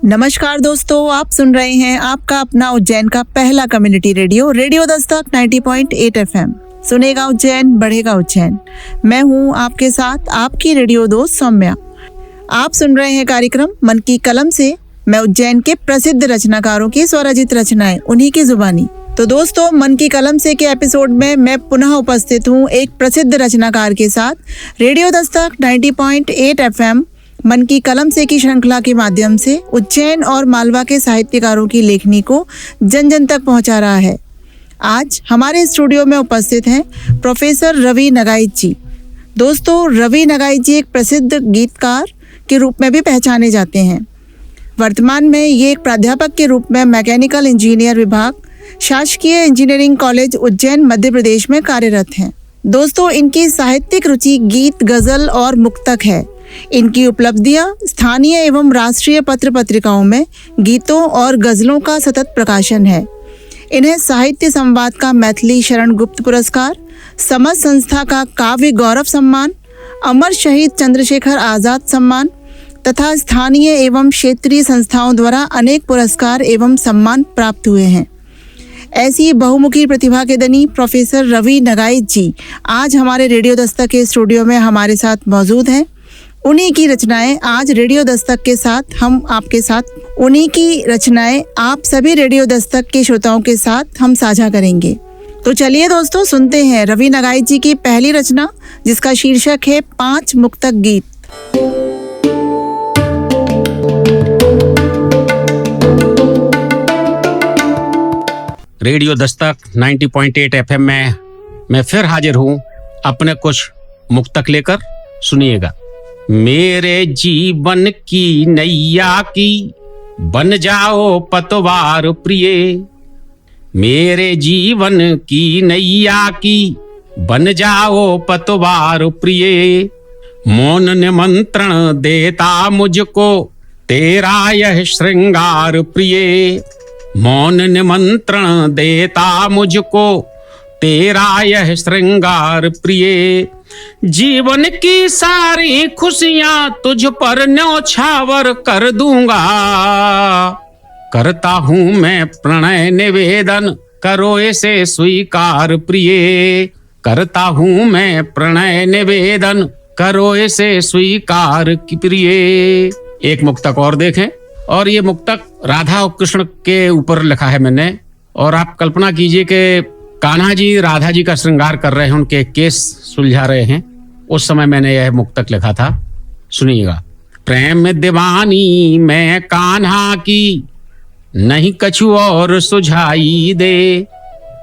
नमस्कार दोस्तों, आप सुन रहे हैं आपका अपना उज्जैन का पहला कम्युनिटी रेडियो दस्तक 90.8 FM। सुनेगा उज्जैन, बढ़ेगा उज्जैन। मैं हूं आपके साथ आपकी रेडियो दोस्त सौम्या। आप सुन रहे हैं कार्यक्रम मन की कलम से। मैं उज्जैन के प्रसिद्ध रचनाकारों की स्वरचित रचनाएं, उन्हीं की जुबानी। तो दोस्तों, मन की कलम से के एपिसोड में मैं पुनः उपस्थित हूँ एक प्रसिद्ध रचनाकार के साथ। रेडियो दस्तक 90.8 FM मन की कलम से की श्रृंखला के माध्यम से उज्जैन और मालवा के साहित्यकारों की लेखनी को जन जन तक पहुंचा रहा है। आज हमारे स्टूडियो में उपस्थित हैं प्रोफेसर रवि नगाइच जी। दोस्तों, रवि नगाइच जी एक प्रसिद्ध गीतकार के रूप में भी पहचाने जाते हैं। वर्तमान में ये एक प्राध्यापक के रूप में मैकेनिकल इंजीनियर विभाग, शासकीय इंजीनियरिंग कॉलेज उज्जैन, मध्य प्रदेश में कार्यरत हैं। दोस्तों, इनकी साहित्यिक रुचि गीत, गजल और मुक्तक है। इनकी उपलब्धियां स्थानीय एवं राष्ट्रीय पत्र पत्रिकाओं में गीतों और गजलों का सतत प्रकाशन है। इन्हें साहित्य संवाद का मैथिली शरण गुप्त पुरस्कार, समझ संस्था का काव्य गौरव सम्मान, अमर शहीद चंद्रशेखर आजाद सम्मान तथा स्थानीय एवं क्षेत्रीय संस्थाओं द्वारा अनेक पुरस्कार एवं सम्मान प्राप्त हुए हैं। ऐसी बहुमुखी प्रतिभा के धनी प्रोफेसर रवि नगाइच जी आज हमारे रेडियो दस्तक के स्टूडियो में हमारे साथ मौजूद हैं। उन्हीं की रचनाएं आज रेडियो दस्तक के साथ हम आपके साथ उन्हीं की रचनाएं आप सभी रेडियो दस्तक के श्रोताओं के साथ हम साझा करेंगे। तो चलिए दोस्तों, सुनते हैं रवि नगाइच जी की पहली रचना, जिसका शीर्षक है 5 मुक्तक गीत। रेडियो दस्तक 90.8 FM में मैं फिर हाजिर हूँ अपने कुछ मुक्तक लेकर। सुनिएगा। मेरे जीवन की नैया की बन जाओ पतवार प्रिय, मेरे जीवन की नैया की बन जाओ पतवार प्रिय, मौन निमंत्रण देता मुझको तेरा यह श्रृंगार प्रिय, मौन निमंत्रण देता मुझको तेरा यह श्रृंगार प्रिय, जीवन की सारी खुशियां तुझ पर न्यौछावर कर दूंगा, करता हूं मैं प्रणय निवेदन करो इसे स्वीकार प्रिय, करता हूं मैं प्रणय निवेदन करो इसे स्वीकार प्रिय। एक मुक्तक और देखें, और ये मुक्तक राधा और कृष्ण के ऊपर लिखा है मैंने। और आप कल्पना कीजिए कि कान्हा जी राधा जी का श्रृंगार कर रहे हैं, उनके केस सुलझा रहे हैं। उस समय मैंने यह मुक्तक लिखा था। सुनिएगा। प्रेम दीवानी मैं कान्हा की नहीं कछु और सुझाई दे,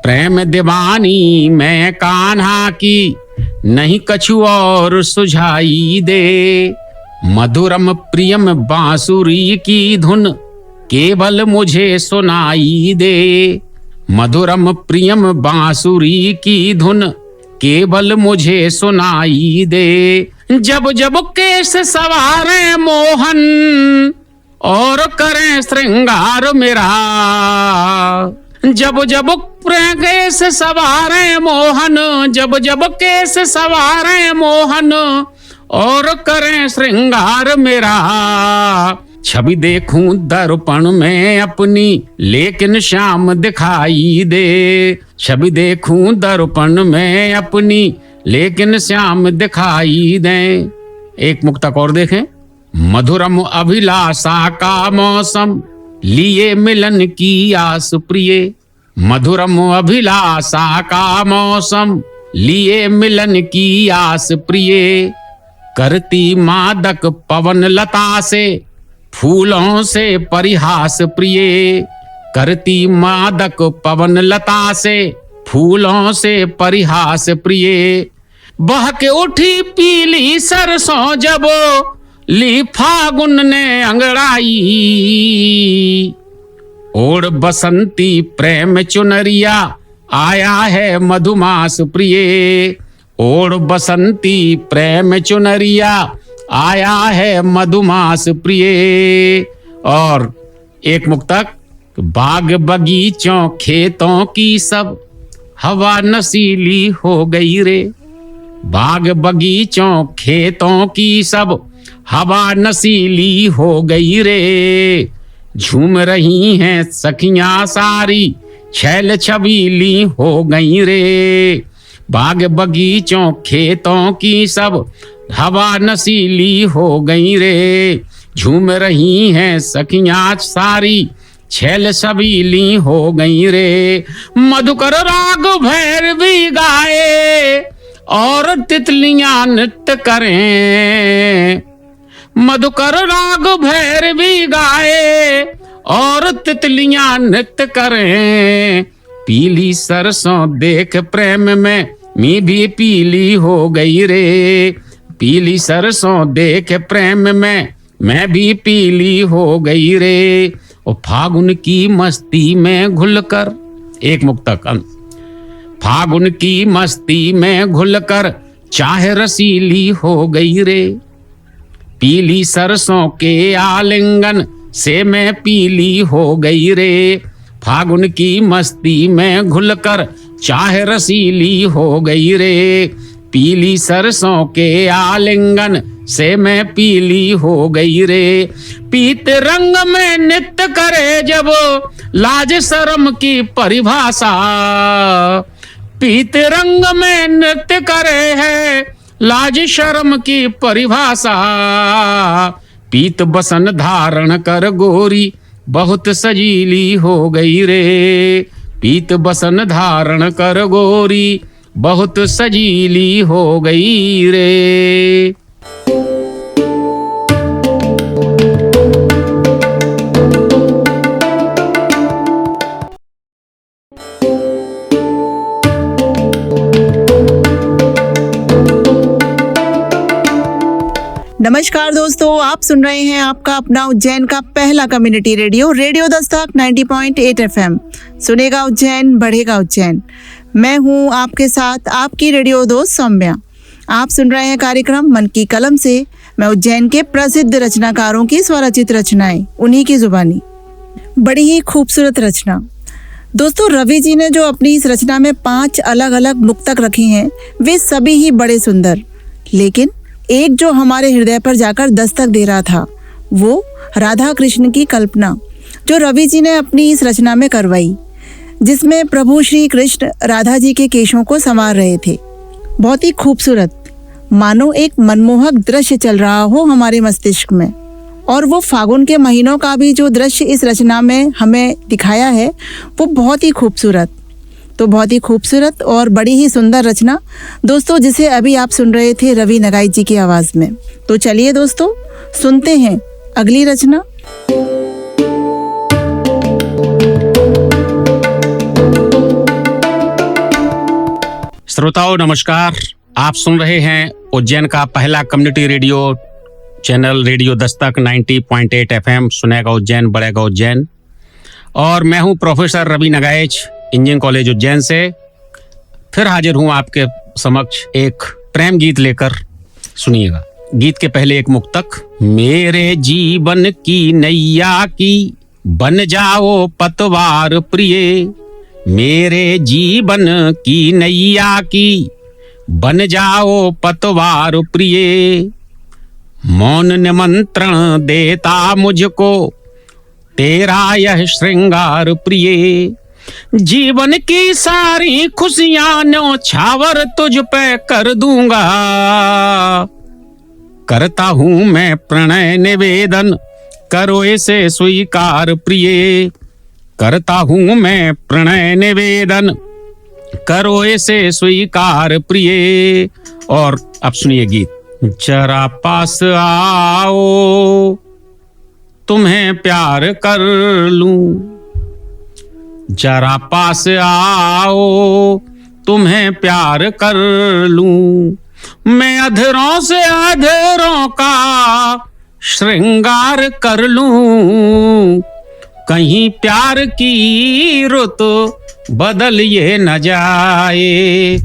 प्रेम दीवानी मैं कान्हा की नहीं कछु और सुझाई दे, मधुरम प्रियम बांसुरी की धुन केवल मुझे सुनाई दे, मधुरम प्रियम बांसुरी की धुन केवल मुझे सुनाई दे, जब जब केस सवारे मोहन और करें श्रृंगार मेरा, जब जब केस सवारे मोहन, जब जब केस सवारे मोहन और करें श्रृंगार मेरा, छवि देखूं दर्पण में अपनी लेकिन शाम दिखाई दे, छवि देखूं दर्पण में अपनी लेकिन शाम दिखाई दे। एक मुक्तक और देखें। मधुरम अभिलाषा का मौसम लिए मिलन की आस प्रिय, मधुरम अभिलाषा का मौसम लिए मिलन की आस प्रिय, करती मादक पवन लता से फूलों से परिहास प्रिय, करती मादक पवन लता से फूलों से परिहास प्रिय, बह के उठी पीली सरसों जब ली फागुन ने अंगड़ाई, ओढ़ बसंती प्रेम चुनरिया आया है मधुमास प्रिय, ओढ़ बसंती प्रेम चुनरिया आया है मधुमास प्रिय। और एक मुक्तक। बाग बगीचों खेतों की सब हवा नशीली हो गई रे, बाग बगीचों खेतों की सब हवा नशीली हो गई रे, झूम रही हैं सखियां सारी, छैल छबीली हो गई रे। बाग बगीचों खेतों की सब हवा नशीली हो गई रे। झूम रही हैं सखियां सारी, छैल छबीली हो गई रे। मधुकर राग भैरवी गाए और तितलियां नृत्य करें। मधुकर राग भैरवी गाए और तितलियां नृत्य करें। पीली सरसों देख प्रेम में मी भी पीली हो गई रे। पीली सरसों देख प्रेम में मैं भी पीली हो गई रे। और फागुन की मस्ती में घुलकर, एक मुक्तक, फागुन की मस्ती में घुलकर चाहे रसीली हो गई रे। पीली सरसों के आलिंगन से मैं पीली हो गई रे। फागुन की मस्ती में घुलकर चाहे रसीली हो गई रे। पीली सरसों के आलिंगन से मैं पीली हो गई रे। पीत रंग में नृत्य करे जब लाज शर्म की परिभाषा। पीत रंग में नृत्य करे है लाज शर्म की परिभाषा। पीत बसन धारण कर गोरी बहुत सजीली हो गई रे। पीत बसन धारण कर गोरी बहुत सजीली हो गई रे। नमस्कार दोस्तों, आप सुन रहे हैं आपका अपना उज्जैन का पहला community radio, radio Dastak 90.8 FM। सुनेगा उज्जैन, बढ़ेगा उज्जैन। मैं हूं आपके साथ आपकी रेडियो दोस्त सौम्या। आप सुन रहे हैं कार्यक्रम मन की कलम से। मैं उज्जैन के प्रसिद्ध रचनाकारों की स्वरचित रचनाएं, उन्हीं की जुबानी। बड़ी ही खूबसूरत रचना दोस्तों, रवि जी ने जो अपनी इस रचना में 5 अलग अलग मुक्तक रखी हैं, वे सभी ही बड़े सुंदर, लेकिन एक जो हमारे हृदय पर जाकर दस्तक दे रहा था, वो राधा कृष्ण की कल्पना जो रवि जी ने अपनी इस रचना में करवाई, जिसमें प्रभु श्री कृष्ण राधा जी के केशों को संवार रहे थे। बहुत ही खूबसूरत, मानो एक मनमोहक दृश्य चल रहा हो हमारे मस्तिष्क में। और वो फागुन के महीनों का भी जो दृश्य इस रचना में हमें दिखाया है, वो बहुत ही खूबसूरत। तो बहुत ही खूबसूरत और बड़ी ही सुंदर रचना दोस्तों, जिसे अभी आप सुन रहे थे रवि नगाई जी की आवाज में। तो चलिए दोस्तों, सुनते हैं अगली रचना। श्रोताओं नमस्कार, आप सुन रहे हैं उज्जैन का पहला community radio channel radio Dastak 90.8 FM। सुनेगा उज्जैन, बढ़ेगा उज्जैन। और मैं हूं professor Ravi Nagaich, engineering college Ujjain से फिर हाजिर हूं आपके समक्ष एक प्रेम गीत लेकर। सुनिएगा। गीत के पहले एक मुक्तक। मेरे जीवन की नैया की बन जाओ पतवार प्रिय। मेरे जीवन की नैया की बन जाओ पतवार प्रिय। मौन निमंत्रण देता मुझको तेरा यह श्रृंगार प्रिय। जीवन की सारी खुशियां न्योछावर तुझ पे कर दूंगा। करता हूं मैं प्रणय निवेदन, करो इसे स्वीकार प्रिय। करता हूं मैं प्रणय निवेदन, करो इसे स्वीकार प्रिय। और अब सुनिए गीत। जरा पास आओ तुम्हें प्यार कर लूं। जरा पास आओ तुम्हें प्यार कर लूं। मैं अधरों से अधरों का श्रृंगार कर लूं। कहीं प्यार की रुत बदल ये न जाए।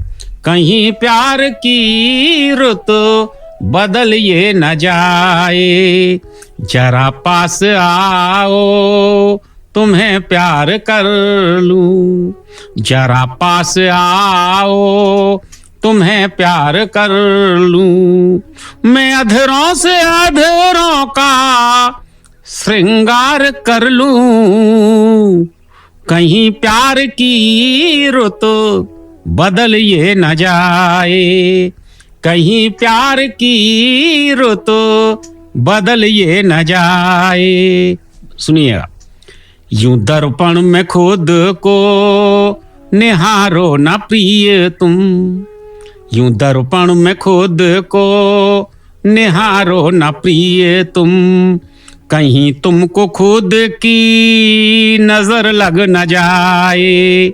कहीं प्यार की रुत बदल ये न जाए। जरा पास आओ तुम्हें प्यार कर लूं। जरा पास आओ तुम्हें प्यार कर लूं। मैं अधरों से अधरों का श्रृंगार कर लूं, कहीं प्यार की रुत बदल ये न जाए, कहीं प्यार की रुत बदल ये न जाए। सुनिएगा। यूं दर्पण में खुद को निहारो न प्रिय तुम, यूं दर्पण में खुद को निहारो न प्रिय तुम, कहीं तुमको खुद की नजर लग न जाए,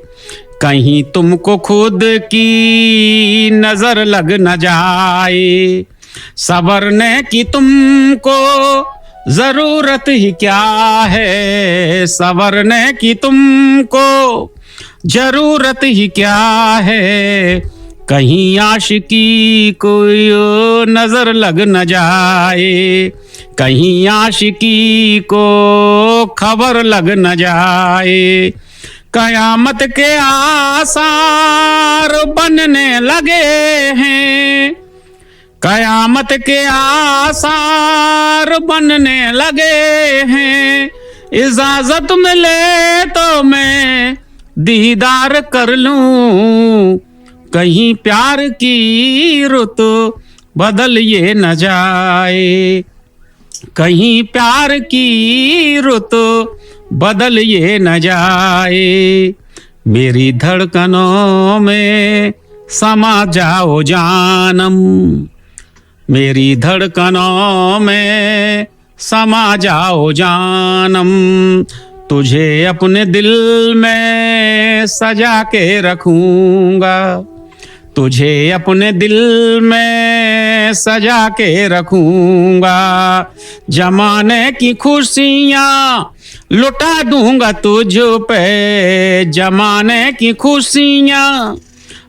कहीं तुमको खुद की नजर लग न जाए। संवरने की तुमको जरूरत ही क्या है, संवरने की तुमको जरूरत ही क्या है, कहीं आशिकी कोई नजर लग न जाए, कहीं आशिकी को खबर लग न जाए। कयामत के आसार बनने लगे हैं, कयामत के आसार बनने लगे हैं, इजाजत मिले तो मैं दीदार कर लूं, कहीं प्यार की रुत बदल ये न जाए, कहीं प्यार की रुत बदल ये न जाए। मेरी धड़कनों में समा जाओ जानम, मेरी धड़कनों में समा जाओ जानम, तुझे अपने दिल में सजा के रखूंगा, तुझे अपने दिल में सजा के रखूंगा। जमाने की खुशियाँ लुटा दूंगा तुझ पे, जमाने की खुशियाँ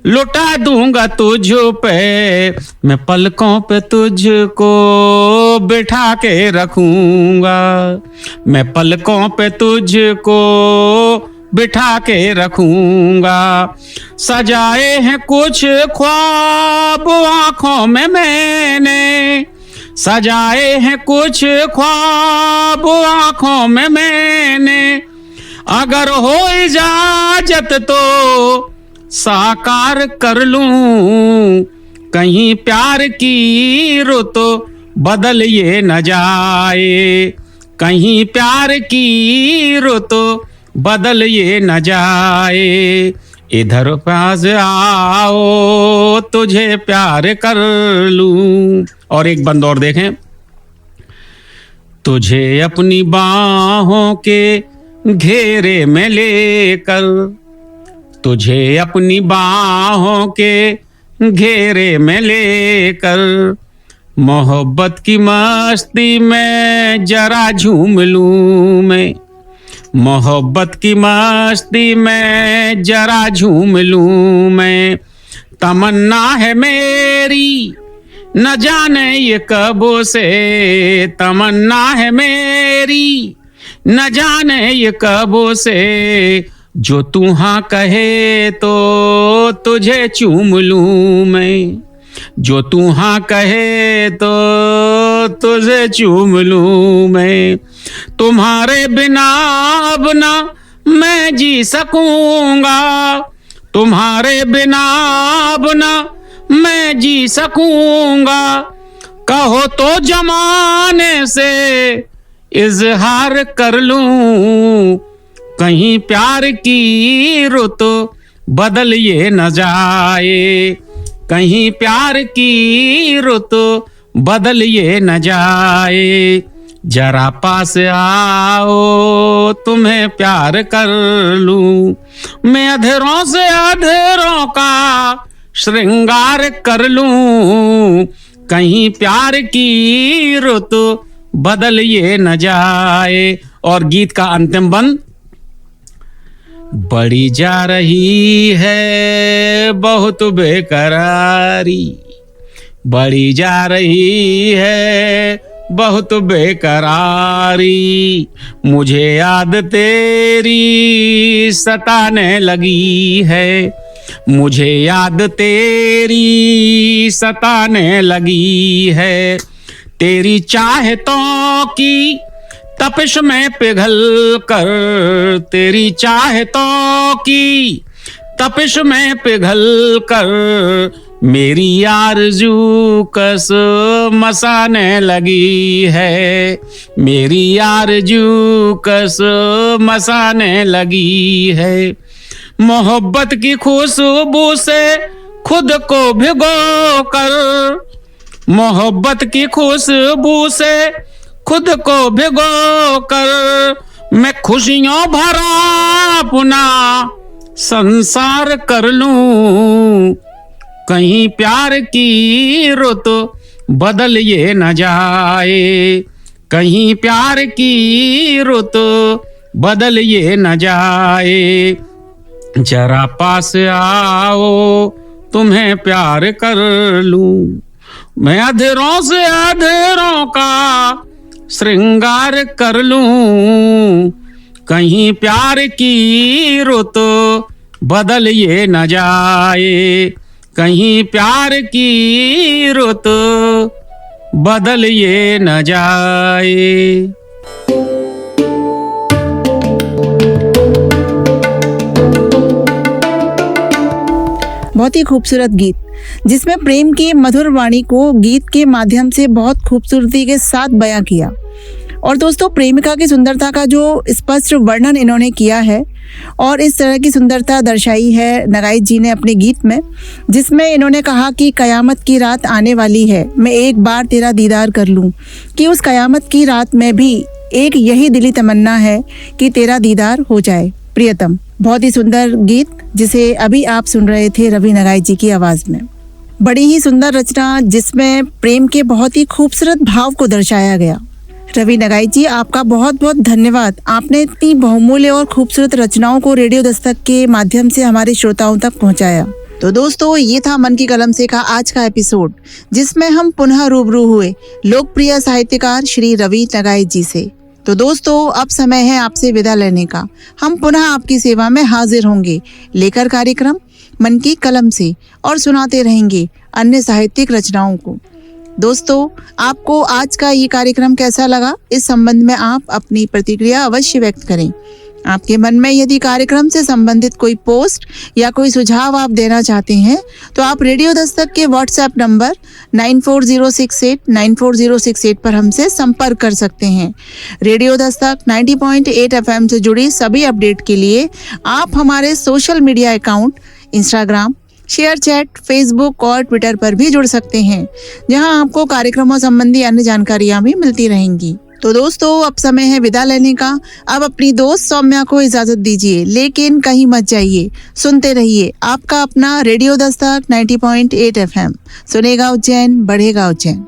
लुटा दूंगा तुझ पे, मैं पलकों पे तुझको बिठा के रखूंगा, मैं पलकों पे तुझको बिठा के रखूंगा। सजाए हैं कुछ ख्वाब आंखों में मैंने, सजाए हैं कुछ ख्वाब आंखों में मैंने, अगर हो इजाजत तो साकार कर लूं, कहीं प्यार की रुत बदल ये न जाए, कहीं प्यार की रुत बदल ये न जाए। इधर पास आओ तुझे प्यार कर लूं। और एक बंद और देखें। तुझे अपनी बाहों के घेरे में लेकर, तुझे अपनी बाहों के घेरे में लेकर, मोहब्बत की मस्ती में जरा झूम लूं मैं, मोहब्बत की मस्ती में जरा झूम लूं मैं। तमन्ना है मेरी न जाने ये कब से, तमन्ना है मेरी न जाने ये कब से, जो तू हाँ कहे तो तुझे चूम लूं मैं, जो तू हाँ कहे तो तुझे चूम लूं मैं। तुम्हारे बिना अब ना मैं जी सकूंगा, तुम्हारे बिना अब ना मैं जी सकूंगा, कहो तो जमाने से इजहार कर लूं, कहीं प्यार की रुत बदल ये न जाए, कहीं प्यार की रुत बदल ये न जाए। जरा पास आओ तुम्हें प्यार कर लूं, मैं अधरों से अधरों का श्रृंगार कर लूं, कहीं प्यार की रुत बदल ये न जाए। और गीत का अंतिम बंद। बढ़ी जा रही है बहुत बेकरारी, बढ़ी जा रही है बहुत बेकरारी, मुझे याद तेरी सताने लगी है, मुझे याद तेरी सताने लगी है। तेरी चाहतों की तपिश में पिघल कर तेरी चाहतों की, तपिश में पिघल कर मेरी आरज़ू कस मसाने लगी है, मेरी आरज़ू कस मसाने लगी है। मोहब्बत की खुशबू से खुद को भिगो कर, मोहब्बत की खुशबू से खुद को भिगो कर मैं खुशियों भरा अपना संसार कर लूं, कहीं प्यार की रुत बदल ये न जाए, कहीं प्यार की रुत बदल ये न जाए। जरा पास आओ तुम्हें प्यार कर लूं, मैं अधरों से अधरों का श्रृंगार कर लूं, कहीं प्यार की रुत बदल ये न जाए, कहीं प्यार की रुत बदल ये न जाए। बहुत ही खूबसूरत गीत जिसमें प्रेम की मधुर वाणी को गीत के माध्यम से बहुत खूबसूरती के साथ बयां किया। और दोस्तों, प्रेमिका की सुंदरता का जो स्पष्ट वर्णन इन्होंने किया है और इस तरह की सुंदरता दर्शाई है नगाई जी ने अपने गीत में, जिसमें इन्होंने कहा कि कयामत की रात आने वाली है, मैं एक बार तेरा दीदार कर लूं, कि उस कयामत की रात में भी एक यही दिली तमन्ना है कि तेरा दीदार हो जाए प्रियतम। बहुत ही सुंदर गीत जिसे अभी आप सुन रहे थे रवि नगाई जी की आवाज़ में। बड़ी ही सुंदर रचना जिसमें प्रेम के बहुत ही खूबसूरत भाव को दर्शाया गया। रवि नगाई जी, आपका बहुत बहुत धन्यवाद। आपने इतनी बहुमूल्य और खूबसूरत रचनाओं को रेडियो दस्तक के माध्यम से हमारे श्रोताओं तक पहुंचाया। तो दोस्तों, ये था मन की कलम से का आज का एपिसोड, जिसमें हम पुनः रूबरू हुए लोकप्रिय साहित्यकार श्री रवि नगाई जी से। तो दोस्तों, अब समय है आपसे विदा लेने का। हम पुनः आपकी सेवा में हाजिर होंगे लेकर कार्यक्रम मन की कलम से, और सुनाते रहेंगे अन्य साहित्यिक रचनाओं को। दोस्तों, आपको आज का ये कार्यक्रम कैसा लगा, इस संबंध में आप अपनी प्रतिक्रिया अवश्य व्यक्त करें। आपके मन में यदि कार्यक्रम से संबंधित कोई पोस्ट या कोई सुझाव आप देना चाहते हैं, तो आप रेडियो दस्तक के व्हाट्सएप नंबर 9406894068 पर हमसे संपर्क कर सकते हैं। रेडियो दस्तक 90.8 FM से जुड़ी सभी अपडेट के लिए आप हमारे social media account Instagram, share chat, Facebook और ट्विटर पर भी जुड़ सकते हैं, जहां आपको कार्यक्रमों संबंधी अन्य जानकारियां भी मिलती रहेंगी। तो दोस्तों, अब समय है विदा लेने का। अब अपनी दोस्त सौम्या को इजाजत दीजिए, लेकिन कहीं मत जाइए, सुनते रहिए आपका अपना रेडियो दस्तक 90.8 FM। सुनेगा उज्जैन, बढ़ेगा उज्जैन।